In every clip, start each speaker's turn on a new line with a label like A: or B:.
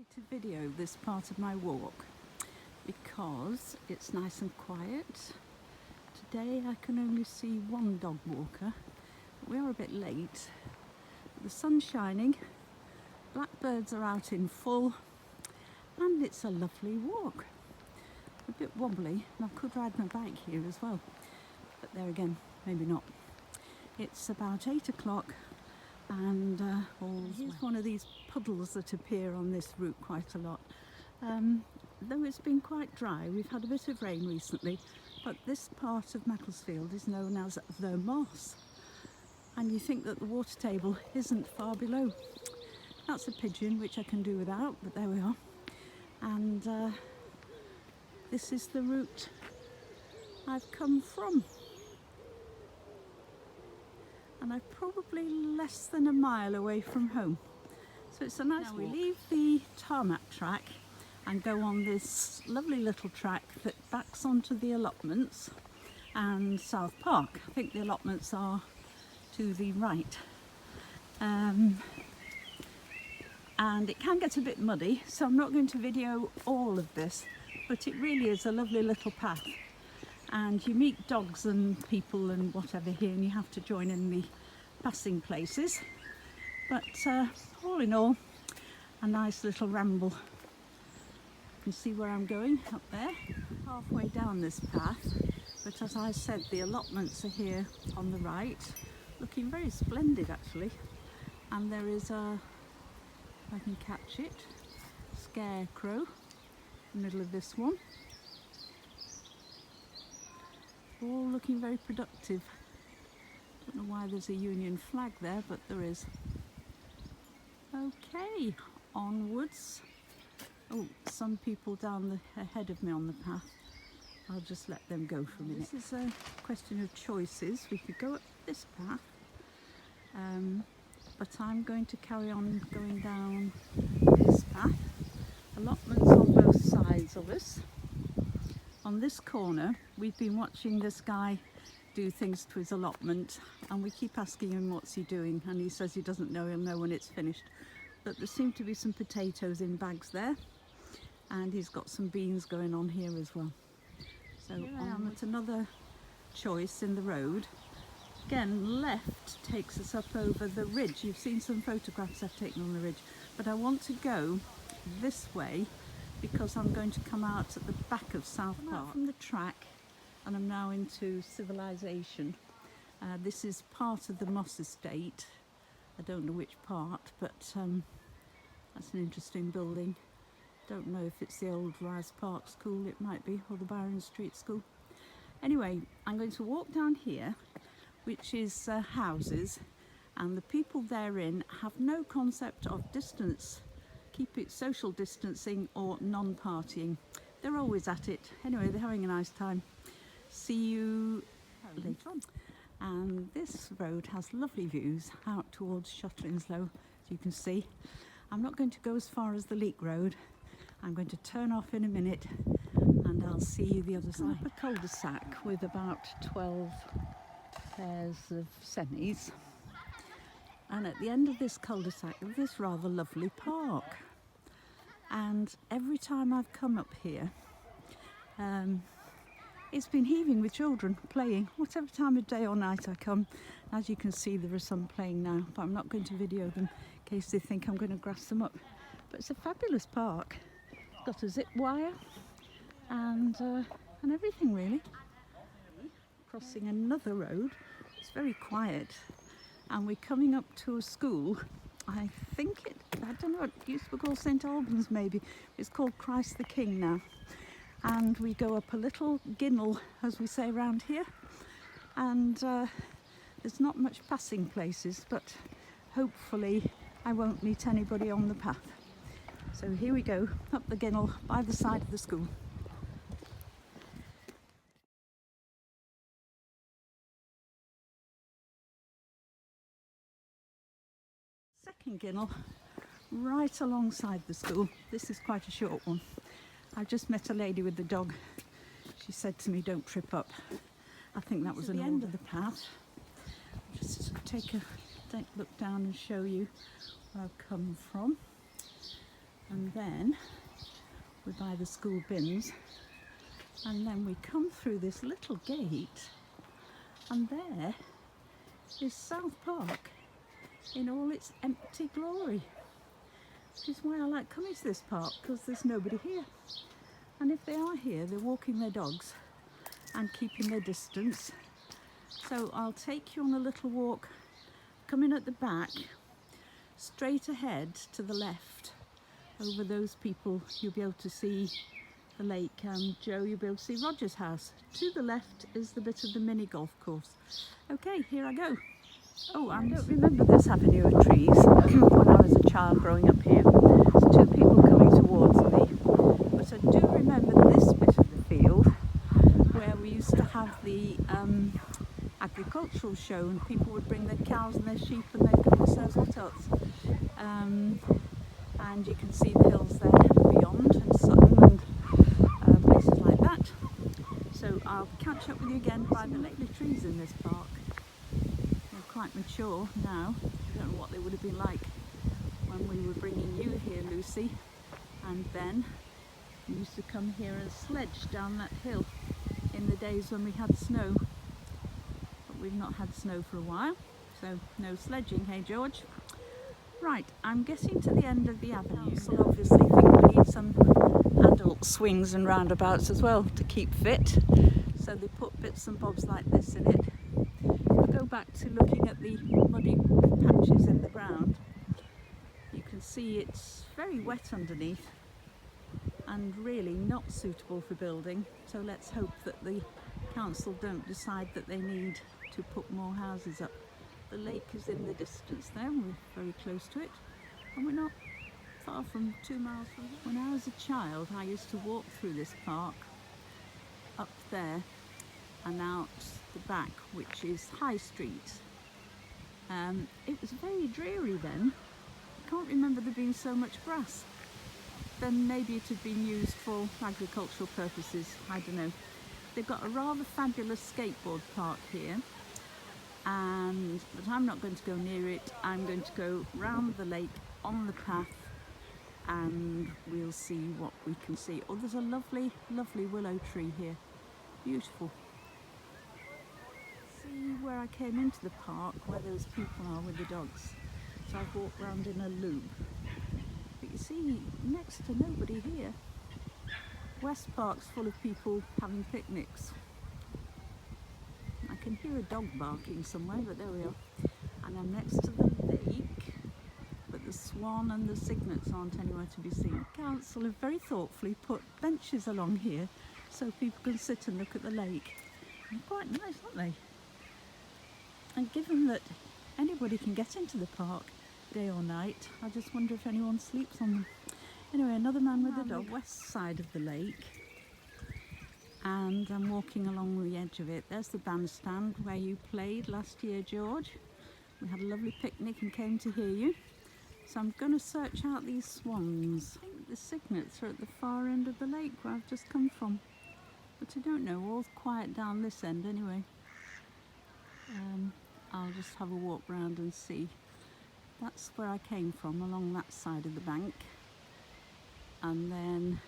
A: decided to video this part of my walk because it's nice and quiet. Today I can only see one dog walker. We are a bit late. The sun's shining, blackbirds are out in full, and it's a lovely walk. A bit wobbly, and I could ride my bike here as well, but there again, maybe not. It's about 8 o'clock and here's one of these puddles that appear on this route quite a lot. Though it's been quite dry, we've had a bit of rain recently, but this part of Macclesfield is known as the Moss, and you think that the water table isn't far below. That's a pigeon, which I can do without, but there we are. And this is the route I've come from. And I'm probably less than a mile away from home. So it's a nice walk. We leave the tarmac track and go on this lovely little track that backs onto the allotments and South Park. I think the allotments are to the right. And it can get a bit muddy, so I'm not going to video all of this, but it really is a lovely little path. And you meet dogs and people and whatever here, and you have to join in the passing places. But all in all, a nice little ramble. You can see where I'm going up there, halfway down this path. But as I said, the allotments are here on the right, looking very splendid actually. And there is a, if I can catch it, scarecrow in the middle of this one. All looking very productive. Don't know why there's a Union flag there, but there is. Okay, onwards. Oh, some people down ahead of me on the path. I'll just let them go for a minute. This is a question of choices. We could go up this path, but I'm going to carry on going down this path. Allotments on both sides of us. On this corner, we've been watching this guy do things to his allotment, and we keep asking him what's he doing, and he says he doesn't know, he'll know when it's finished. But there seem to be some potatoes in bags there, and he's got some beans going on here as well. So here I am at another choice in the road. Again, left takes us up over the ridge. You've seen some photographs I've taken on the ridge, but I want to go this way because I'm going to come out at the back of South Park from the track, and I'm now into civilization. This is part of the Moss estate. I don't know which part, but that's an interesting building. Don't know if it's the old Rise Park School, it might be, or the Byron Street School. Anyway, I'm going to walk down here, which is houses, and the people therein have no concept of distance. Keep it social distancing or non-partying. They're always at it. Anyway, they're having a nice time. See you later on. And this road has lovely views out towards Shotlinslow, as you can see. I'm not going to go as far as the Leek Road. I'm going to turn off in a minute and I'll see you the other side. Up a cul-de-sac with about 12 pairs of semis. And at the end of this cul-de-sac, this rather lovely park. And every time I've come up here, it's been heaving with children playing, whatever time of day or night I come. As you can see, there are some playing now, but I'm not going to video them in case they think I'm going to grass them up. But it's a fabulous park. It's got a zip wire and everything really. Crossing another road. It's very quiet. And we're coming up to a school. I don't know, it used to be called St Albans maybe. It's called Christ the King now. And we go up a little ginnel, as we say around here. And there's not much passing places, but hopefully I won't meet anybody on the path. So here we go, up the ginnel by the side of the school. Second ginnel, right alongside the school. This is quite a short one. I've just met a lady with the dog. She said to me, don't trip up. I think that was at the end of the path. Just take a look down and show you where I've come from. and then we buy the school bins, and then we come through this little gate, and there is South Park in all its empty glory, which is why I like coming to this park, because there's nobody here. And if they are here, they're walking their dogs and keeping their distance. So I'll take you on a little walk, come in at the back, straight ahead to the left. Over those people, you'll be able to see the lake, and Joe, you'll be able to see Roger's house. To the left is the bit of the mini golf course. Okay, here I go. Oh, I don't remember this avenue of trees when I was a child growing up here. There's two people coming towards me, but I do remember this bit of the field where we used to have the agricultural show, and people would bring their cows and their sheep and they'd come and serve hot dogs. And you can see the hills there beyond, and Sutton and places like that. So I'll catch up with you again by the lovely trees in this park. They're quite mature now. I don't know what they would have been like when we were bringing you here, Lucy and Ben. We used to come here and sledge down that hill in the days when we had snow. But we've not had snow for a while, so no sledging, hey George? Right, I'm getting to the end of the avenue. So obviously think we need some adult swings and roundabouts as well to keep fit. So they put bits and bobs like this in it. If I go back to looking at the muddy patches in the ground, you can see it's very wet underneath and really not suitable for building. So let's hope that the council don't decide that they need to put more houses up. The lake is in the distance there, we're very close to it, and we're not far from 2 miles from here. When I was a child, I used to walk through this park up there and out the back, which is High Street. It was very dreary then. I can't remember there being so much grass. Then maybe it had been used for agricultural purposes, I don't know. They've got a rather fabulous skateboard park here. But I'm not going to go near it. I'm going to go round the lake on the path, and we'll see what we can see. Oh, there's a lovely, lovely willow tree here. Beautiful. See where I came into the park, where those people are with the dogs. So I've walked round in a loop. But you see, next to nobody here. West Park's full of people having picnics. I can hear a dog barking somewhere, but there we are. And I'm next to the lake, but the swan and the cygnets aren't anywhere to be seen. Council have very thoughtfully put benches along here so people can sit and look at the lake. And quite nice, aren't they? And given that anybody can get into the park day or night, I just wonder if anyone sleeps on them. Anyway, another man with a dog, west side of the lake. And I'm walking along the edge of it. There's the bandstand where you played last year, George. We had a lovely picnic and came to hear you. So I'm going to search out these swans. I think the cygnets are at the far end of the lake where I've just come from. But I don't know, all's quiet down this end anyway. I'll just have a walk round and see. That's where I came from, along that side of the bank. And then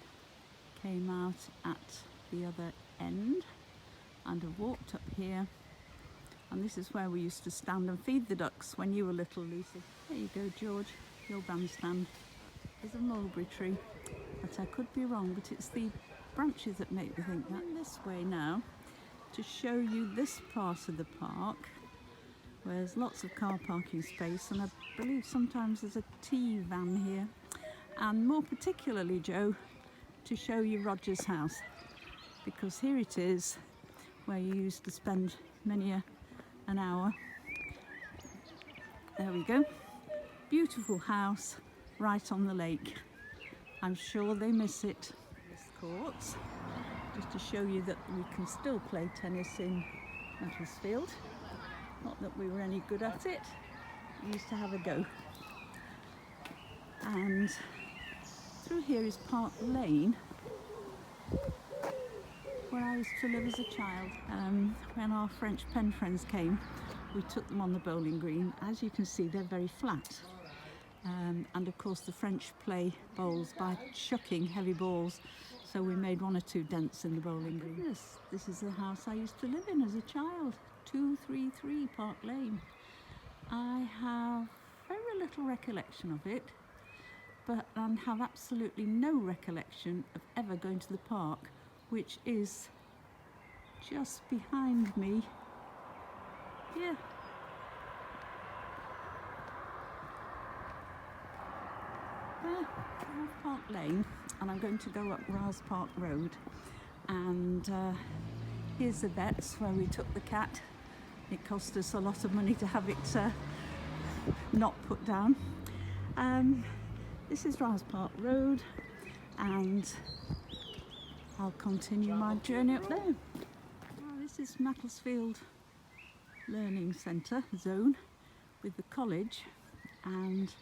A: came out at the other end and have walked up here, and this is where we used to stand and feed the ducks when you were little, Lucy. There you go, George, your bandstand. There's a mulberry tree, but I could be wrong, but it's the branches that make me think that. This way now to show you this part of the park where there's lots of car parking space, and I believe sometimes there's a tea van here, and more particularly, Joe, to show you Roger's house, because here it is where you used to spend many an hour. There we go. Beautiful house right on the lake. I'm sure they miss it. This courts, just to show you that we can still play tennis in Mansfield. Not that we were any good at it. We used to have a go. And through here is Park Lane, where I used to live as a child. When our French pen friends came, we took them on the bowling green. As you can see, they're very flat. and of course the French play bowls by chucking heavy balls, so we made 1 or 2 dents in the bowling green. This is the house I used to live in as a child, 233 Park Lane. I have very little recollection of it, but I have absolutely no recollection of ever going to the park, which is just behind me here. Park Lane, and I'm going to go up Riles Park Road, and here's the vets where we took the cat. It cost us a lot of money to have it not put down. This is Riles Park Road, and I'll continue my journey up there. This is Macclesfield Learning Centre zone with the college and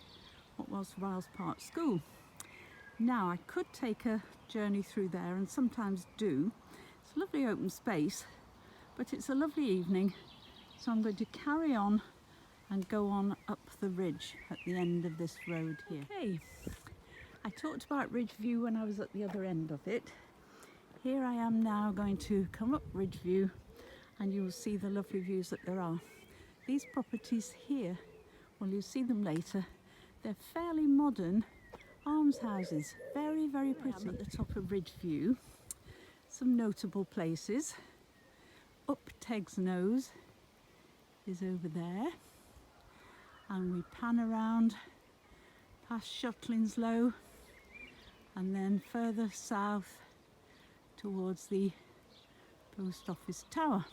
A: what was Riles Park School. Now I could take a journey through there, and sometimes do. It's a lovely open space, but it's a lovely evening, so I'm going to carry on and go on up the ridge at the end of this road here. Okay, I talked about Ridge View when I was at the other end of it. Here I am now going to come up Ridge View, and you will see the lovely views that there are. These properties here, well, you'll see them later, they're fairly modern almshouses, very, very pretty. At the top of Ridge View, some notable places. Up Teg's Nose is over there, and we pan around past Shotlinslow, and then further south towards the post office tower,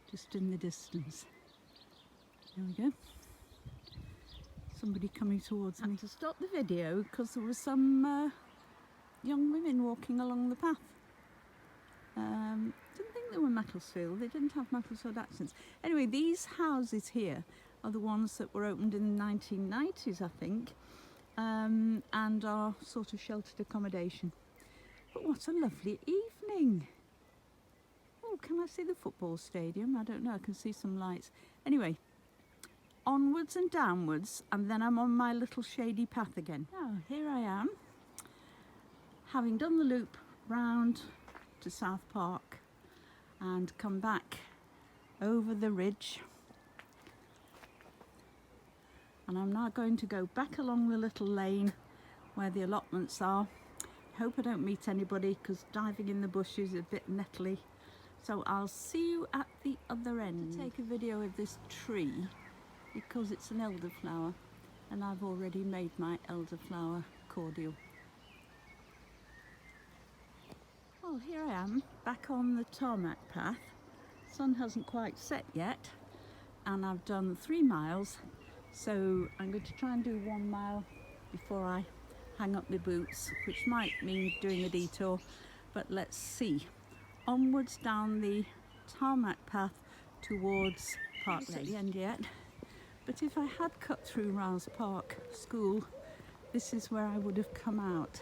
A: just in the distance. There we go. Somebody coming towards me. I had to stop the video because there were some young women walking along the path. Didn't think they were Macclesfield, they didn't have Macclesfield accents. Anyway, these houses here are the ones that were opened in the 1990s, I think, and are sort of sheltered accommodation. But what a lovely evening. Oh, can I see the football stadium? I don't know, I can see some lights. Anyway, onwards and downwards, and then I'm on my little shady path again. Now, here I am, having done the loop round to South Park and come back over the ridge. And I'm now going to go back along the little lane where the allotments are. Hope I don't meet anybody, because diving in the bush is a bit nettly. So I'll see you at the other end. Take a video of this tree because it's an elderflower, and I've already made my elderflower cordial. Well, here I am back on the tarmac path. Sun hasn't quite set yet, and I've done 3 miles, so I'm going to try and do 1 mile before I hang up my boots, which might mean doing a detour, but let's see. Onwards down the tarmac path towards Park Lane. Not at the end yet, but if I had cut through Riles Park School, this is where I would have come out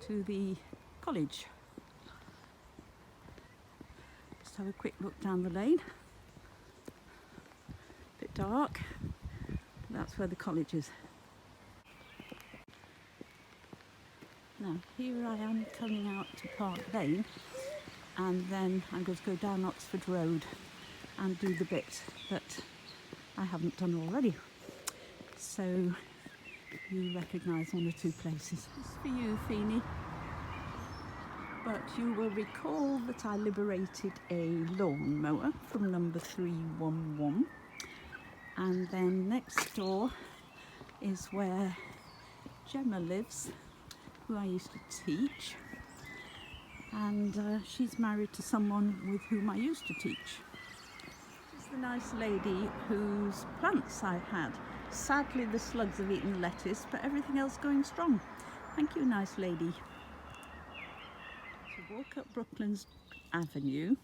A: to the college. Just have a quick look down the lane. A bit dark, but that's where the college is. Now, here I am coming out to Park Lane, and then I'm going to go down Oxford Road and do the bit that I haven't done already. So you recognise 1 or 2 places. This is for you, Feeny. But you will recall that I liberated a lawnmower from number 311, and then next door is where Gemma lives, who I used to teach, and she's married to someone with whom I used to teach. This is the nice lady whose plants I had. Sadly the slugs have eaten the lettuce, but everything else going strong. Thank you, nice lady. So walk up Brooklands Avenue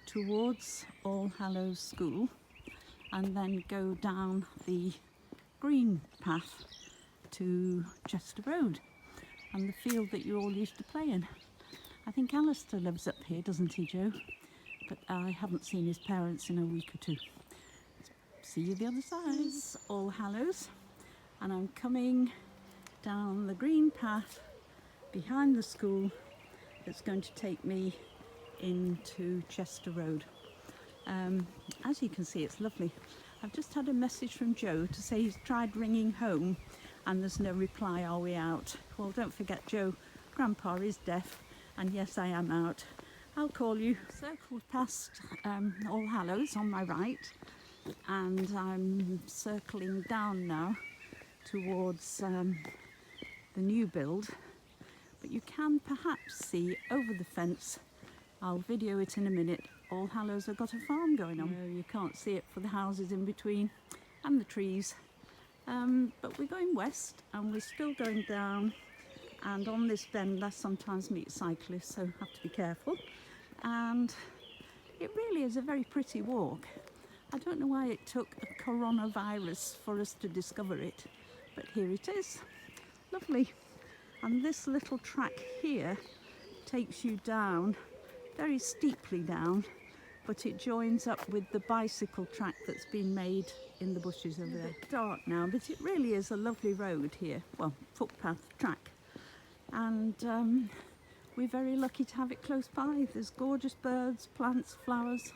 A: towards All Hallows School, and then go down the green path to Chester Road and the field that you all used to play in. I think Alistair lives up here, doesn't he, Joe? But I haven't seen his parents in a week or 2. See you the other side. All Hallows, and I'm coming down the green path behind the school that's going to take me into Chester Road. As you can see, it's lovely. I've just had a message from Joe to say he's tried ringing home and there's no reply. Are we out? Well, don't forget, Joe, Grandpa is deaf, and yes, I am out. I'll call you. Circled past All Hallows on my right, and I'm circling down now towards the new build, but you can perhaps see over the fence, I'll video it in a minute, All Hallows have got a farm going on. No, you can't see it for the houses in between and the trees, but we're going west and we're still going down, and on this bend I sometimes meet cyclists, so have to be careful. And it really is a very pretty walk. I don't know why it took a coronavirus for us to discover it, but here it is. Lovely. And this little track here takes you down, very steeply down, but it joins up with the bicycle track that's been made in the bushes over there. It's dark now, but it really is a lovely road here. Well, footpath track. And we're very lucky to have it close by. There's gorgeous birds, plants, flowers,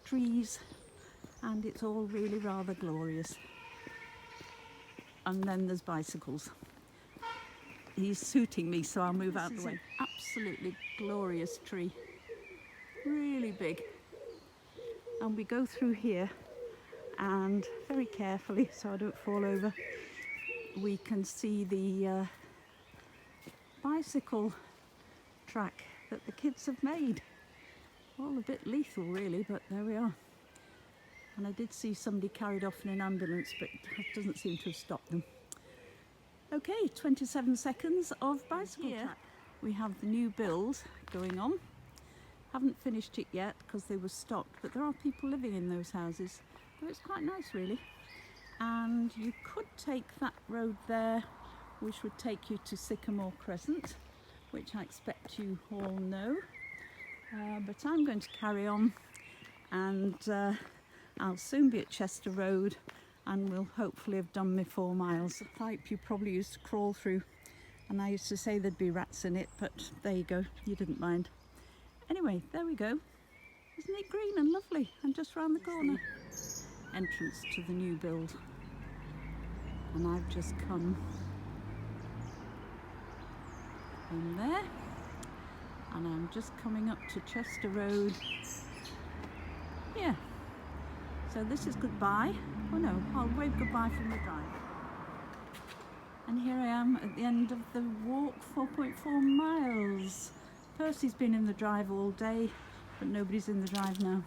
A: trees, and it's all really rather glorious. And then there's bicycles. He's suiting me, so I'll move out the way. Absolutely glorious tree, really big. And we go through here, and very carefully, so I don't fall over, we can see the bicycle track that the kids have made. All a bit lethal really, but there we are. And I did see somebody carried off in an ambulance, but it doesn't seem to have stopped them. Okay, 27 seconds of bicycle track. We have the new build going on. Haven't finished it yet because they were stocked, but there are people living in those houses, so it's quite nice really. And you could take that road there, which would take you to Sycamore Crescent, which I expect you all know, but I'm going to carry on, and I'll soon be at Chester Road, and we'll hopefully have done my 4 miles. The pipe you probably used to crawl through, and I used to say there'd be rats in it, but there you go, you didn't mind. Anyway, there we go. Isn't it green and lovely? And just round the corner, entrance to the new build, and I've just come in there, and I'm just coming up to Chester Road. Yeah, so this is goodbye. Oh no, I'll wave goodbye from the drive. And here I am at the end of the walk, 4.4 miles. Percy's been in the drive all day, but nobody's in the drive now.